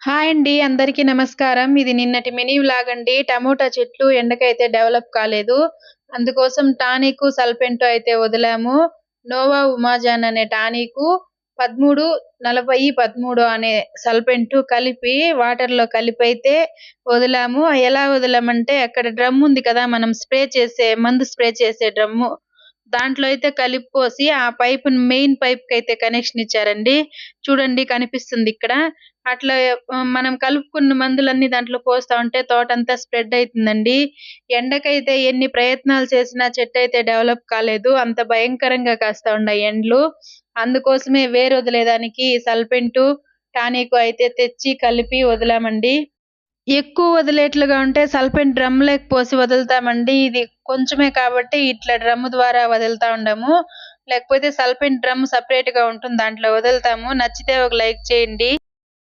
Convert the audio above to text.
Hi అండి. అందరికీ నమస్కారం. ఇది నిన్నటి మినీ వ్లాగ్ అండి. టమోటా చెట్లు ఎండకైతే డెవలప్ కాలేదు. అందుకోసం టానికు, సల్పెంటో అయితే వదిలాము. నోవా ఉమాజాన్ అనే టానికు, 13, 40, 13 అనే సల్పెంటు కలిపి వాటర్‌లో కలిపైతే వదిలాము. ఎలా వదిలామంటే అక్కడ డ్రమ్ ఉంది కదా! మనం మందు స్ప్రే చేసే డ్రమ్ము. దాంట్లో అయితే కలిపి పోసి ఆ పైపుని మెయిన్ పైప్‌కైతే కనెక్షన్ ఇచ్చారండి. చూడండి కనిపిస్తుంది ఇక్కడ. అట్లా మనం కలుపుకున్న మందులన్నీ దాంట్లో పోస్తా ఉంటే తోటంతా స్ప్రెడ్ అయితుందండి. ఎండకైతే ఎన్ని ప్రయత్నాలు చేసినా చెట్టయితే డెవలప్ కాలేదు. అంత భయంకరంగా కాస్తా ఉన్నాయి ఎండలు. అందుకోసమే వేరొదిలేదానికి సల్పెంటు, టానికు అయితే తెచ్చి కలిపి వదిలామండి. ఎక్కువ వదిలేట్లుగా ఉంటే సల్ఫేట్ డ్రమ్‌లోకి పోసి వదులుతామండి. ఇది కొంచెమే కాబట్టి ఇట్లా డ్రమ్ము ద్వారా వదులుతా ఉండాము. లేకపోతే సల్ఫేట్ డ్రమ్ సెపరేట్‌గా ఉంటుంది. దాంట్లో వదులుతాము. నచ్చితే ఒక లైక్ చేయండి.